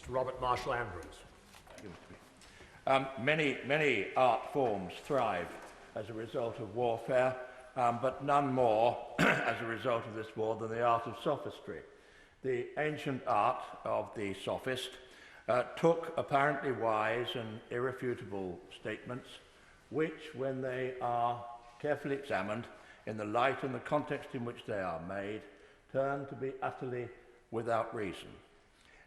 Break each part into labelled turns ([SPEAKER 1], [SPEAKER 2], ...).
[SPEAKER 1] Mr. Robert Marshall Andrews.
[SPEAKER 2] Many art forms thrive as a result of warfare, but none more as a result of this war than the art of sophistry. The ancient art of the sophist took apparently wise and irrefutable statements which, when they are carefully examined in the light and the context in which they are made, turn to be utterly without reason.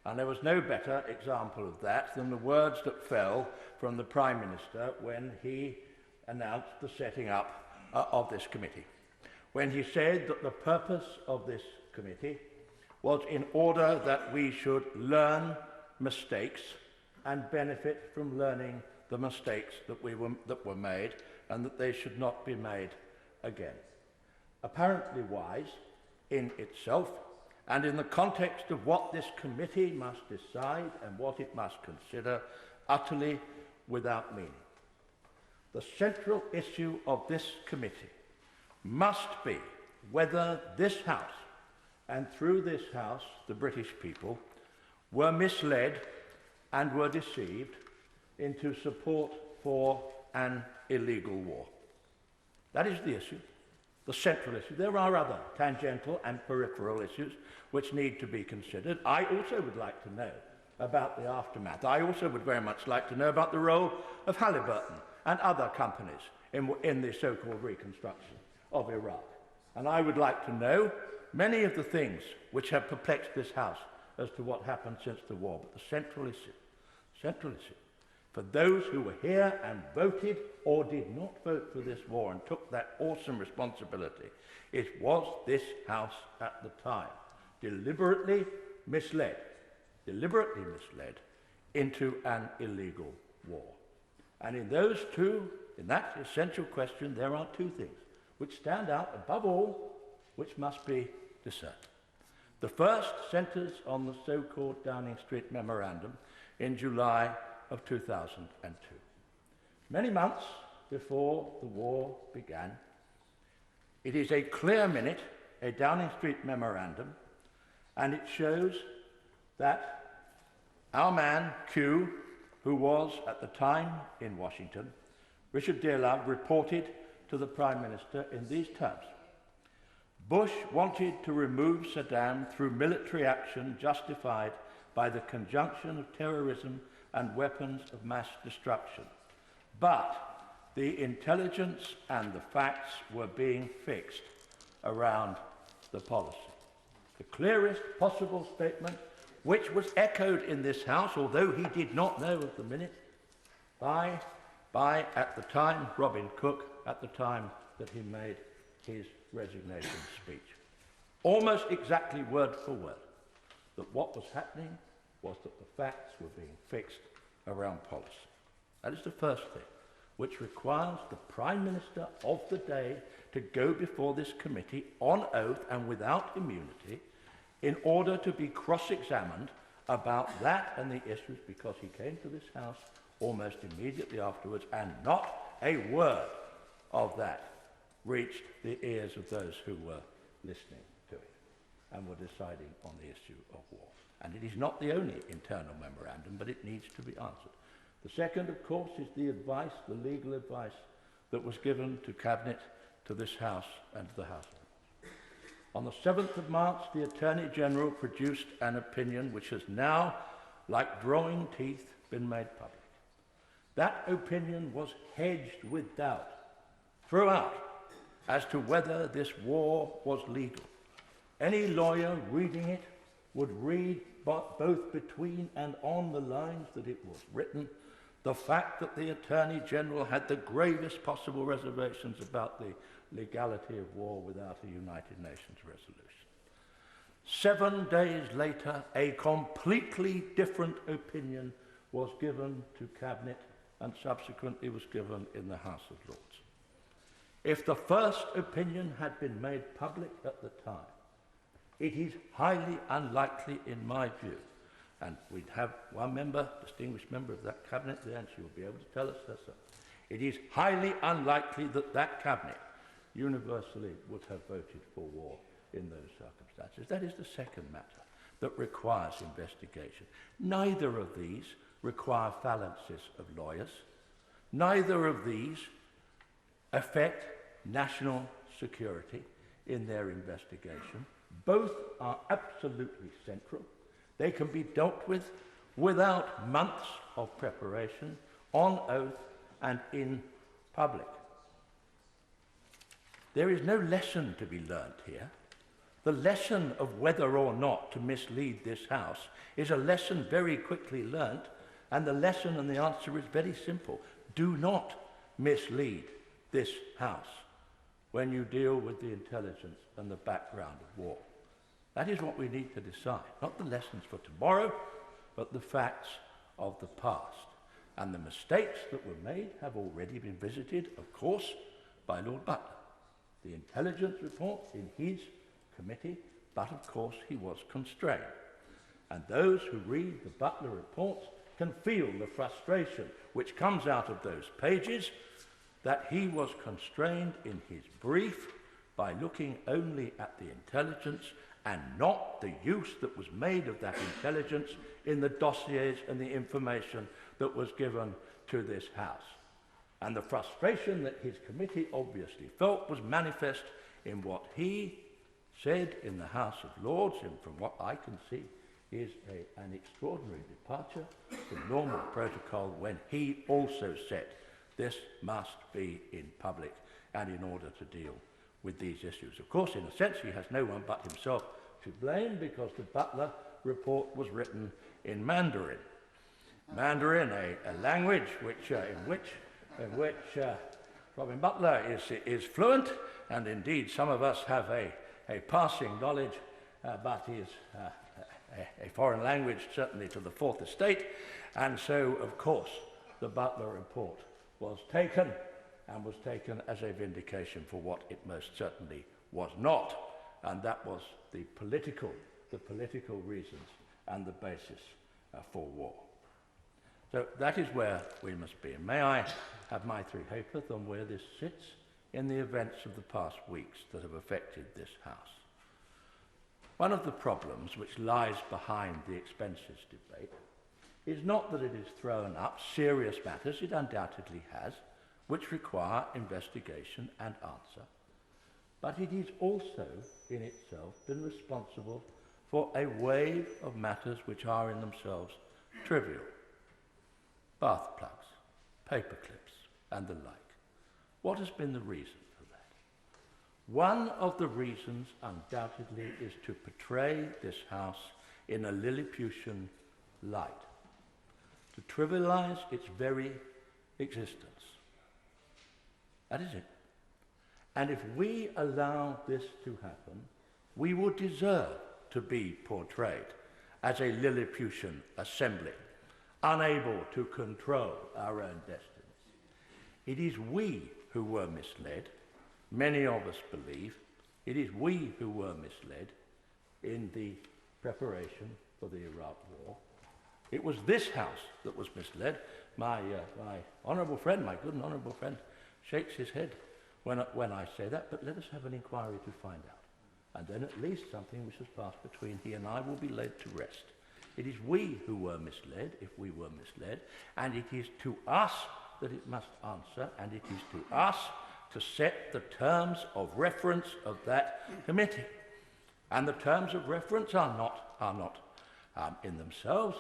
[SPEAKER 2] And there was no better example of that than the words that fell from the Prime Minister when he announced the setting up of this committee, when he said that the purpose of this committee was in order that we should learn mistakes and benefit from learning the mistakes that were made, and that they should not be made again. Apparently wise in itself, and in the context of what this committee must decide and what it must consider, utterly without meaning. The central issue of this committee must be whether this House, and through this House the British people, were misled and were deceived into support for an illegal war. That is the issue, the central issue. There are other tangential and peripheral issues which need to be considered. I also would like to know about the aftermath. I also would very much like to know about the role of Halliburton and other companies in the so-called reconstruction of Iraq. And I would like to know many of the things which have perplexed this House as to what happened since the war. But the central issue, for those who were here and voted or did not vote for this war and took that awesome responsibility, it was this House at the time deliberately misled into an illegal war. And in that essential question, there are two things which stand out above all, which must be discerned. The first centres on the so-called Downing Street Memorandum in July of 2002. Many months before the war began, it is a clear minute, a Downing Street Memorandum, and it shows that our man, Q, who was at the time in Washington, Richard Dearlove, reported to the Prime Minister in these terms: Bush wanted to remove Saddam through military action justified by the conjunction of terrorism and weapons of mass destruction. But the intelligence and the facts were being fixed around the policy. The clearest possible statement, which was echoed in this House, although he did not know of the minute, by at the time, Robin Cook, at the time that he made his resignation speech. Almost exactly word for word, that what was happening was that the facts were being fixed around policy. That is the first thing, which requires the Prime Minister of the day to go before this committee on oath and without immunity in order to be cross-examined about that and the issues, because he came to this House almost immediately afterwards, and not a word of that reached the ears of those who were listening to it and were deciding on the issue of war. And it is not the only internal memorandum, but it needs to be answered. The second, of course, is the advice, the legal advice that was given to Cabinet, to this House and to the House. On the 7th of March, the Attorney General produced an opinion which has now, like drawing teeth, been made public. That opinion was hedged with doubt throughout as to whether this war was legal. Any lawyer reading it would read both between and on the lines that it was written, the fact that the Attorney General had the gravest possible reservations about the legality of war without a United Nations resolution. 7 days later, a completely different opinion was given to Cabinet and subsequently was given in the House of Lords. If the first opinion had been made public at the time, it is highly unlikely, in my view, and we'd have one member, distinguished member of that Cabinet there, and she will be able to tell us herself. It is highly unlikely that that Cabinet universally would have voted for war in those circumstances. That is the second matter. that requires investigation. Neither of these require phalanxes of lawyers. Neither of these affect national security in their investigation. Both are absolutely central. They can be dealt with without months of preparation, on oath and in public. There is no lesson to be learnt here. The lesson of whether or not to mislead this House is a lesson very quickly learnt, and the lesson and the answer is very simple. Do not mislead this House when you deal with the intelligence and the background of war. That is what we need to decide, not the lessons for tomorrow, but the facts of the past. And the mistakes that were made have already been visited, of course, by Lord Butler. The intelligence report in his committee, but of course he was constrained. And those who read the Butler reports can feel the frustration which comes out of those pages, that he was constrained in his brief by looking only at the intelligence and not the use that was made of that intelligence in the dossiers and the information that was given to this House. And the frustration that his committee obviously felt was manifest in what he said in the House of Lords, and from what I can see is an extraordinary departure from normal protocol, when he also said this must be in public and in order to deal with these issues. Of course, in a sense, he has no one but himself to blame, because the Butler report was written in Mandarin. Mandarin, a language in which Robin Butler is fluent, and indeed some of us have a passing knowledge, but is a foreign language, certainly to the Fourth Estate. And so, of course, the Butler report was taken as a vindication for what it most certainly was not, and that was the political reasons and the basis for war. So that is where we must be. And may I have my three ha'porth on where this sits in the events of the past weeks that have affected this House? One of the problems which lies behind the expenses debate is not that it has thrown up serious matters, it undoubtedly has, which require investigation and answer, but it is also in itself been responsible for a wave of matters which are in themselves trivial. Bath plugs, paper clips, and the like. What has been the reason for that? One of the reasons, undoubtedly, is to portray this House in a Lilliputian light, to trivialize its very existence. That is it. And if we allow this to happen, we will deserve to be portrayed as a Lilliputian assembly, unable to control our own destinies. It is we who were misled, many of us believe, it is we who were misled in the preparation for the Iraq War. It was this House that was misled. My honourable friend, my good and honourable friend, shakes his head when I say that, but let us have an inquiry to find out. And then at least something which has passed between he and I will be laid to rest. It is we who were misled, if we were misled, and it is to us that it must answer, and it is to us to set the terms of reference of that committee. And the terms of reference are not in themselves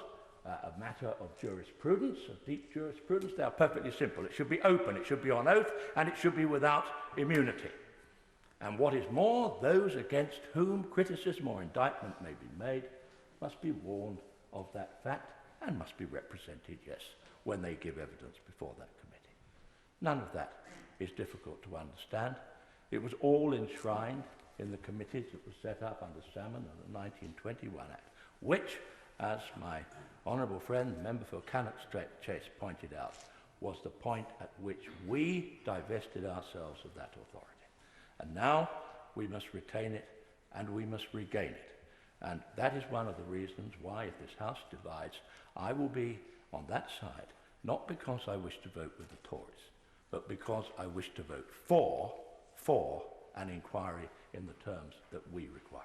[SPEAKER 2] a matter of jurisprudence, of deep jurisprudence. They are perfectly simple. It should be open, it should be on oath, and it should be without immunity. And what is more, those against whom criticism or indictment may be made must be warned of that fact and must be represented, yes, when they give evidence before that committee. None of that is difficult to understand. It was all enshrined in the committees that were set up under Salmon and the 1921 Act, which, as my honourable friend, the member for Cannock Chase pointed out, was the point at which we divested ourselves of that authority. And now we must retain it and we must regain it. And that is one of the reasons why, if this House divides, I will be on that side, not because I wish to vote with the Tories, but because I wish to vote for an inquiry in the terms that we require.